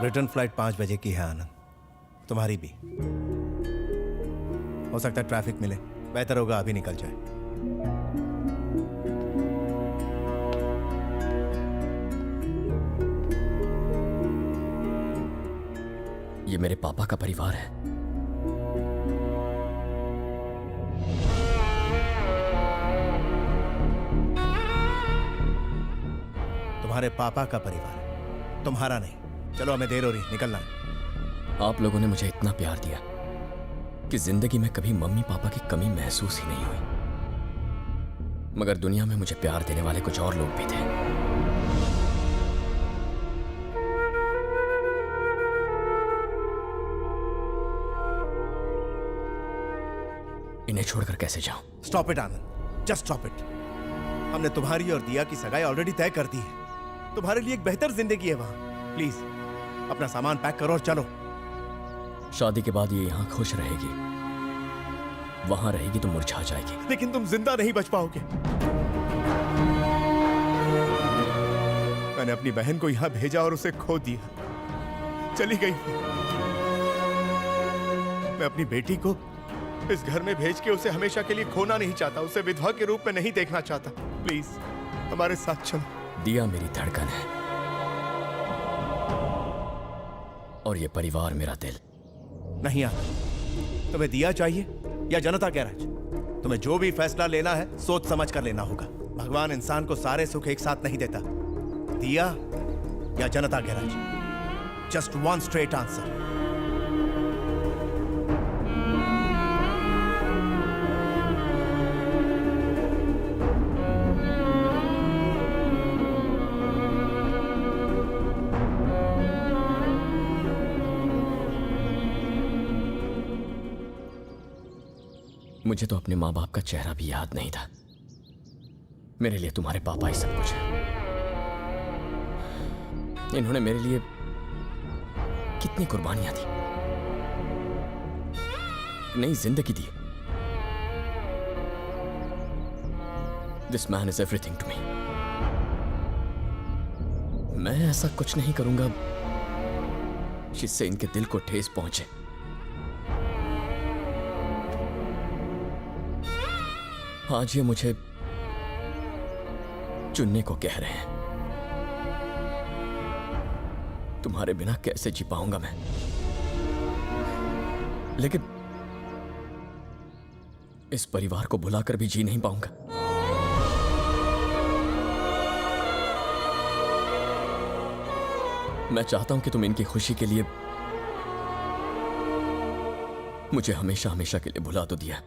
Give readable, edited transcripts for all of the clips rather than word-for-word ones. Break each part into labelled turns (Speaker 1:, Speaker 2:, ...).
Speaker 1: Return flight 5 बजे की है आनंद, तुम्हारी भी। हो सकता है ट्रैफिक मिले, बेहतर होगा अभी निकल जाए।
Speaker 2: ये मेरे पापा का परिवार है।
Speaker 1: तुम्हारे पापा का परिवार है, तुम्हारा नहीं। चलो हमें देर हो रही, निकलना है।
Speaker 2: आप लोगों ने मुझे इतना प्यार दिया कि जिंदगी में कभी मम्मी पापा की कमी महसूस ही नहीं हुई। मगर दुनिया में मुझे प्यार देने वाले कुछ और लोग भी थे। इन्हें छोड़कर कैसे जाऊं?
Speaker 1: Stop it Anand, just stop it. हमने तुम्हारी और दिया की सगाई ऑलरेडी तय कर दी है। तुम्हारे लिए एक बेहतर जिंदगी है वहां। प्लीज अपना सामान पैक करो और चलो।
Speaker 2: शादी के बाद ये यहां खुश रहेगी, वहां रहेगी तो मुरझा जाएगी।
Speaker 1: लेकिन तुम जिंदा नहीं बच पाओगे। मैंने अपनी बहन को यहां भेजा और उसे खो दिया, चली गई। मैं अपनी बेटी को इस घर में भेज के उसे हमेशा के लिए खोना नहीं चाहता, उसे विधवा के रूप में नहीं देखना चाहता। प्लीज हमारे साथ चलो।
Speaker 2: दिया मेरी धड़कन है और ये परिवार मेरा दिल।
Speaker 1: नहीं आता। तुम्हें दिया चाहिए या जनता गैराज? तुम्हें जो भी फैसला लेना है सोच समझ कर लेना होगा। भगवान इंसान को सारे सुख एक साथ नहीं देता। दिया या जनता garage? Just one straight answer.
Speaker 2: मुझे तो अपने माँ बाप का चेहरा भी याद नहीं था। मेरे लिए तुम्हारे पापा ही सब कुछ है। इन्होंने मेरे लिए कितनी कुर्बानियां दी, नई जिंदगी दी। This man is everything to me. मैं ऐसा कुछ नहीं करूंगा जिससे इनके दिल को ठेस पहुंचे। आज ये मुझे चुनने को कह रहे हैं। तुम्हारे बिना कैसे जी पाऊंगा मैं? लेकिन इस परिवार को भुलाकर भी जी नहीं पाऊंगा। मैं चाहता हूं कि तुम इनकी खुशी के लिए मुझे हमेशा हमेशा के लिए भुला तो दिया।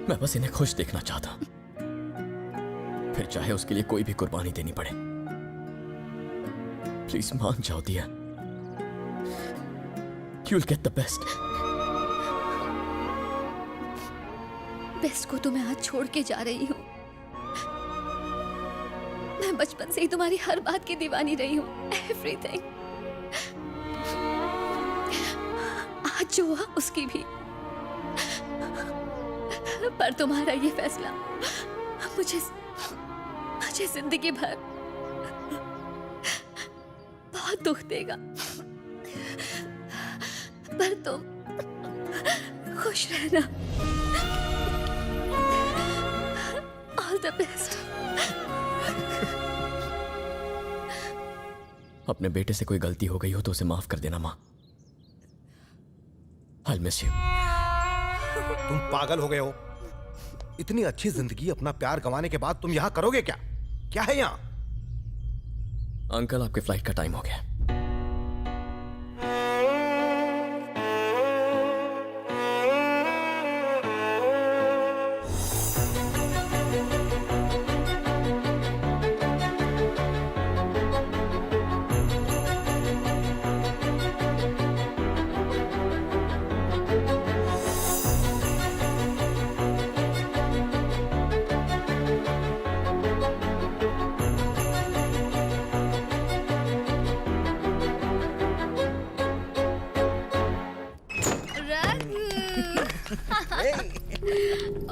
Speaker 2: मैं बस इन्हें खुश देखना चाहता, फिर चाहे उसके लिए कोई भी कुर्बानी देनी पड़े। प्लीज मान जाओ दिया। You'll get the best.
Speaker 3: Best को तो मैं आज छोड़ के जा रही हूँ। मैं बचपन से ही तुम्हारी हर बात की दीवानी रही हूँ। एवरीथिंग। आज जो हुआ उसकी भी। पर तुम्हारा ये फैसला मुझे जिंदगी भर बहुत दुख देगा। पर तुम खुश रहना। All the best.
Speaker 2: अपने बेटे से कोई गलती हो गई हो तो उसे माफ कर देना माँ। I'll miss you.
Speaker 4: तुम पागल हो गए हो? इतनी अच्छी जिंदगी अपना प्यार गंवाने के बाद तुम यहां करोगे क्या? क्या है यहां?
Speaker 2: अंकल आपके फ्लाइट का टाइम हो गया।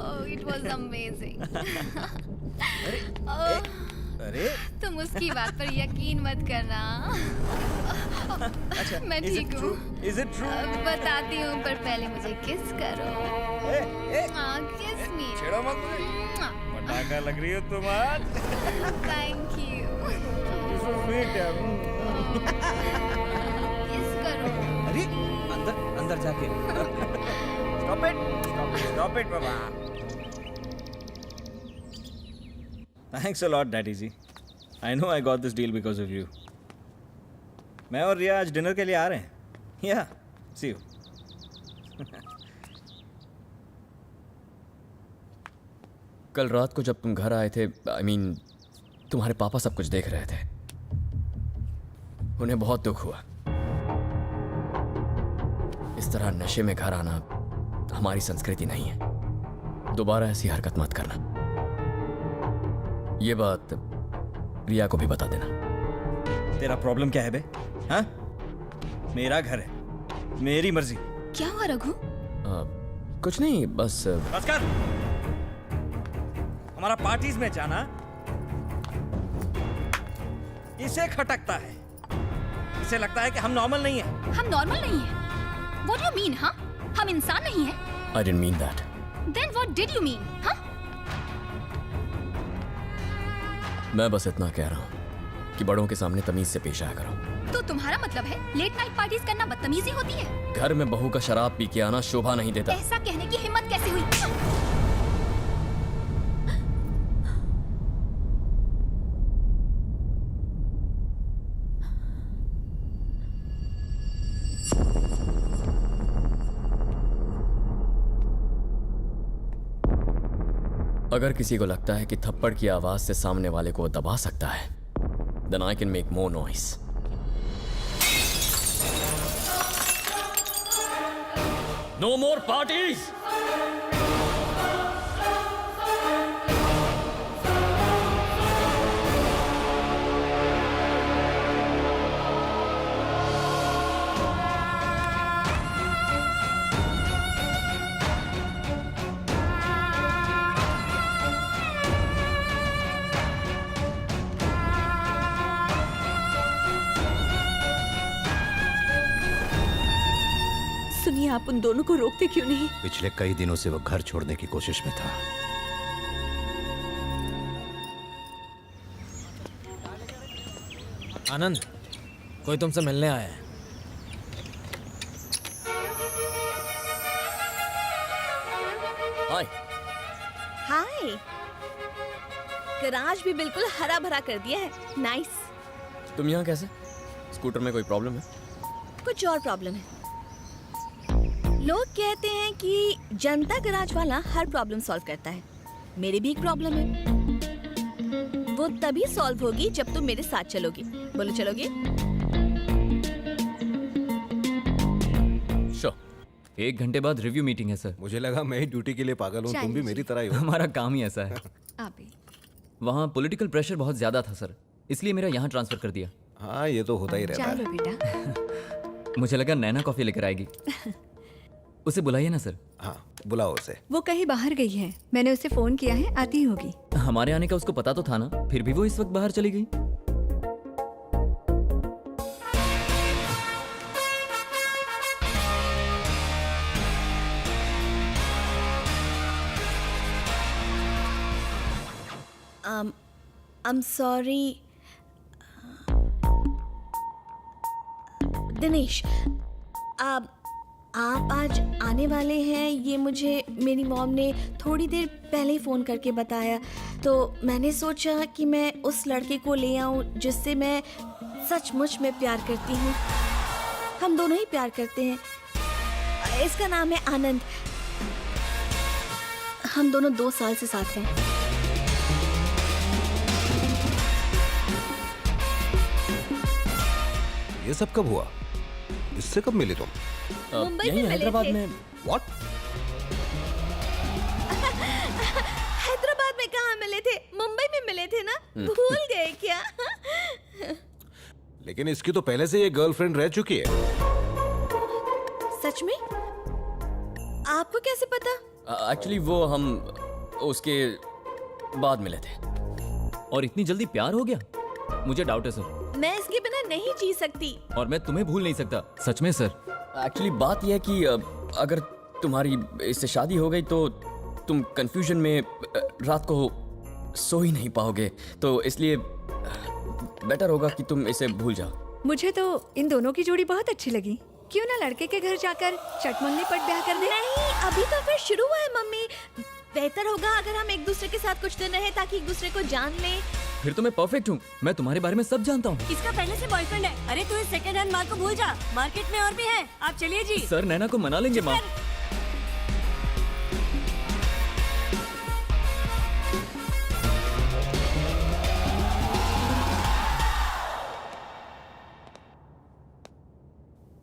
Speaker 3: Oh, it was amazing.
Speaker 5: अरे
Speaker 3: तुम उसकी बात पर यकीन मत करना।
Speaker 5: अच्छा,
Speaker 3: मैं ठीक हूँ।
Speaker 5: Is it true?
Speaker 3: बताती हूँ, पर पहले मुझे किस करो। किस मी।
Speaker 5: छेड़ो मत मुझे। पटाखा लग रही हो तुम आज।
Speaker 3: Thank you.
Speaker 5: You're so sweet, यार।
Speaker 3: किस करो।
Speaker 5: अरे अंदर जाके। Stop it, Baba. Thanks a lot, Daddy ji. I know I got this deal because of you. मैं और रिया आज डिनर के लिए आ रहे हैं। Yeah, see you.
Speaker 2: कल रात को जब तुम घर आए थे, I mean, तुम्हारे पापा सब कुछ देख रहे थे। उन्हें बहुत दुख हुआ। इस तरह नशे में घर आना हमारी संस्कृति नहीं है। दोबारा ऐसी हरकत मत करना। ये बात रिया को भी बता देना।
Speaker 5: तेरा प्रॉब्लम क्या है बे? हाँ? मेरा घर है, मेरी मर्जी।
Speaker 3: क्या हुआ रघु?
Speaker 2: कुछ नहीं, बस
Speaker 5: बस कर। हमारा पार्टीज में जाना इसे खटकता है। इसे लगता है कि हम नॉर्मल नहीं है।
Speaker 3: हम नॉर्मल नहीं है? What do you mean, हाँ? हम इंसान नहीं है?
Speaker 2: I didn't mean that.
Speaker 3: Then what did you mean, हाँ?
Speaker 2: मैं बस इतना कह रहा हूँ कि बड़ों के सामने तमीज से पेश आया करो।
Speaker 3: तो तुम्हारा मतलब है लेट नाइट पार्टीज करना बदतमीजी होती है?
Speaker 2: घर में बहू का शराब पी के आना शोभा नहीं देता।
Speaker 3: ऐसा कहने की हिम्मत कैसे हुई?
Speaker 2: अगर किसी को लगता है कि थप्पड़ की आवाज से सामने वाले को दबा सकता है, then I can make more noise. No more parties!
Speaker 6: सुनिए, आप उन दोनों को रोकते क्यों नहीं?
Speaker 4: पिछले कई दिनों से वो घर छोड़ने की कोशिश में था।
Speaker 7: आनंद, कोई तुमसे मिलने आया है।
Speaker 2: हाय।
Speaker 6: हाय। गराज भी बिल्कुल हरा भरा कर दिया है। नाइस।
Speaker 2: तुम यहाँ कैसे? स्कूटर में कोई प्रॉब्लम है?
Speaker 6: कुछ और प्रॉब्लम है। लोग कहते हैं कि जनता गराज वाला हर प्रॉब्लम सॉल्व करता है। मेरी भी एक प्रॉब्लम है। वो तभी सॉल्व होगी जब तुम मेरे साथ चलोगी। बोलो, चलोगे?
Speaker 8: श्योर। 1 घंटे बाद रिव्यू मीटिंग है सर।
Speaker 4: मुझे लगा मैं ही ड्यूटी के लिए पागल हूँ, तुम भी मेरी तरह ही हो।
Speaker 8: हमारा काम ही ऐसा है।
Speaker 3: आप ही।
Speaker 8: वहाँ पॉलिटिकल प्रेशर बहुत ज्यादा था सर, इसलिए मेरा यहाँ ट्रांसफर कर दिया।
Speaker 4: हाँ, ये तो होता ही रहता है।
Speaker 3: चलो बेटा।
Speaker 8: मुझे लगा नैना कॉफी लेकर आएगी। उसे बुलाइए ना सर।
Speaker 4: हाँ, बुलाओ उसे।
Speaker 9: वो कहीं बाहर गई है, मैंने उसे फोन किया है, आती होगी।
Speaker 8: हमारे आने का उसको पता तो था ना, फिर भी वो इस वक्त बाहर चली गई।
Speaker 6: I'm sorry. दिनेश, आप आज आने वाले हैं, ये मुझे मेरी मॉम ने थोड़ी देर पहले ही फ़ोन करके बताया। तो मैंने सोचा कि मैं उस लड़के को ले आऊं जिससे मैं सचमुच में प्यार करती हूँ। हम दोनों ही प्यार करते हैं। इसका नाम है आनंद। हम दोनों 2 साल से साथ हैं।
Speaker 4: ये सब कब हुआ? इससे कब मिले तुम?
Speaker 6: मुंबई
Speaker 2: यहीं
Speaker 6: में मिले
Speaker 2: हैदराबाद
Speaker 6: थे।
Speaker 2: में।
Speaker 4: व्हाट?
Speaker 6: हैदराबाद में कहाँ मिले थे? मुंबई में मिले थे ना? भूल गए क्या?
Speaker 4: लेकिन इसकी तो पहले से ये गर्लफ्रेंड रह चुकी है।
Speaker 6: सच में? आपको कैसे पता?
Speaker 2: एक्चुअली वो हम उसके बाद मिले थे।
Speaker 8: और इतनी जल्दी प्यार हो गया? मुझे डाउट है सर।
Speaker 6: मैं इसके बिना नहीं जी सकती।
Speaker 8: और मैं तुम्हें भूल नहीं सकता, सच में सर।
Speaker 2: एक्चुअली बात यह है कि अगर तुम्हारी इससे शादी हो गई तो तुम कंफ्यूजन में रात को सो ही नहीं पाओगे, तो इसलिए बेटर होगा कि तुम इसे भूल जाओ।
Speaker 9: मुझे तो इन दोनों की जोड़ी बहुत अच्छी लगी। क्यों ना लड़के के घर जाकर चटमंगनी पट ब्याह कर दे?
Speaker 6: नहीं, अभी तो फिर शुरू हुआ है मम्मी। बेहतर होगा अगर हम एक दूसरे के साथ कुछ दिन रहे ताकि एक दूसरे को जान ले।
Speaker 8: फिर तो मैं परफेक्ट हूँ, मैं तुम्हारे बारे में सब जानता हूँ।
Speaker 10: इसका पहले से बॉयफ्रेंड है। अरे तू इस सेकंड हैंड माल को भूल जा, मार्केट में और भी है। आप चलिए जी।
Speaker 8: सर नैना को मना लेंगे माँ।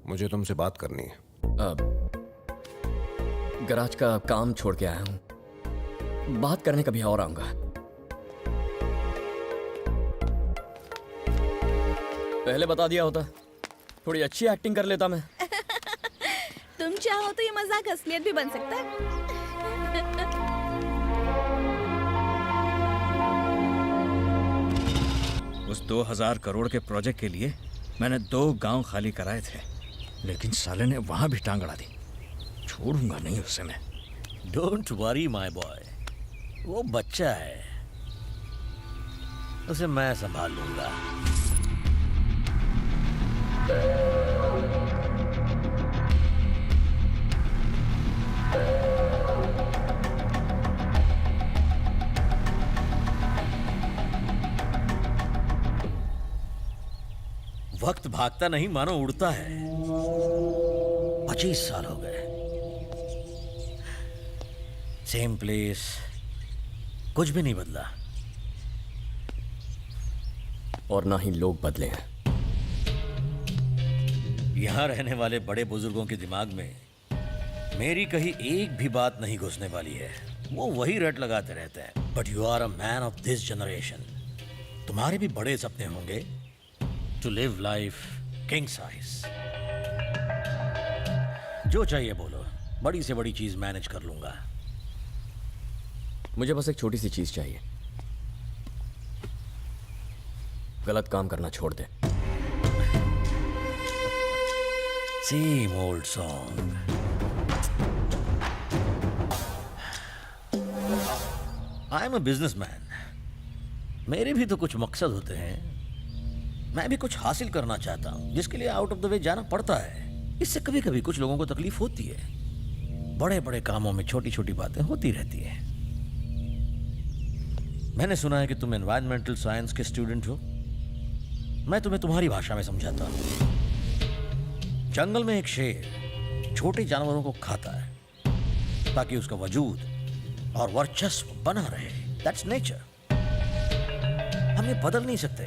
Speaker 4: मुझे तुमसे बात करनी है।
Speaker 2: गराज का काम छोड़ के आया हूँ, बात करने कभी और आऊंगा। पहले बता दिया होता, थोड़ी अच्छी एक्टिंग कर लेता मैं।
Speaker 6: तुम चाहो तो ये मजाक असलियत भी बन सकता है।
Speaker 5: उस 2000 करोड़ के प्रोजेक्ट के लिए मैंने 2 गांव खाली कराए थे, लेकिन साले ने वहां भी टांग अड़ा दी। छोड़ूंगा नहीं उसे मैं।
Speaker 11: डोंट वरी माय बॉय, वो बच्चा है, उसे मैं संभाल लूंगा। वक्त भागता नहीं मानो उड़ता है। 25 साल हो गए, सेम प्लेस, कुछ भी नहीं बदला।
Speaker 2: और ना ही लोग बदले हैं।
Speaker 11: यहां रहने वाले बड़े बुजुर्गों के दिमाग में मेरी कहीं एक भी बात नहीं घुसने वाली है। वो वही रट लगाते रहते हैं। But you are a man of this generation. तुम्हारे भी बड़े सपने होंगे, to live life king size. जो चाहिए बोलो, बड़ी से बड़ी चीज मैनेज कर लूंगा।
Speaker 2: मुझे बस एक छोटी सी चीज चाहिए, गलत काम करना छोड़ दे।
Speaker 11: Same old song. I am a businessman, मेरे भी तो कुछ मकसद होते हैं। मैं भी कुछ हासिल करना चाहता हूं, जिसके लिए आउट ऑफ द वे जाना पड़ता है। इससे कभी कभी कुछ लोगों को तकलीफ होती है। बड़े बड़े कामों में छोटी छोटी बातें होती रहती हैं। मैंने सुना है कि तुम एनवायरमेंटल साइंस के स्टूडेंट हो। मैं तुम्हें तुम्हारी भाषा में समझाता हूं। जंगल में एक शेर छोटे जानवरों को खाता है ताकि उसका वजूद और वर्चस्व बना रहे। That's nature. हम ये बदल नहीं सकते।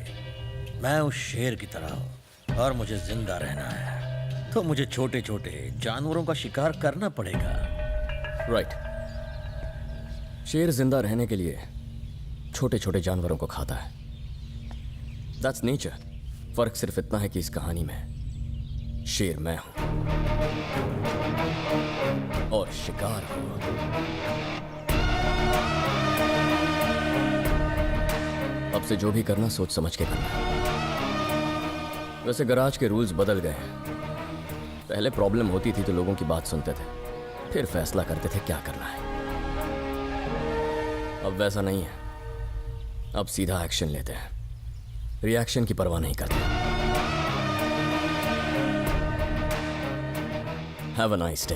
Speaker 11: मैं उस शेर की तरह हूं और मुझे जिंदा रहना है, तो मुझे छोटे छोटे जानवरों का शिकार करना पड़ेगा।
Speaker 2: राइट। शेर जिंदा रहने के लिए छोटे छोटे जानवरों को खाता है। That's nature. फर्क सिर्फ इतना है कि इस कहानी में शेर मैं हूं और शिकार हूं। अब से जो भी करना सोच समझ के करना। वैसे गराज के रूल्स बदल गए हैं। पहले प्रॉब्लम होती थी तो लोगों की बात सुनते थे, फिर फैसला करते थे क्या करना है। अब वैसा नहीं है। अब सीधा एक्शन लेते हैं, रिएक्शन की परवाह नहीं करते। Have a nice day.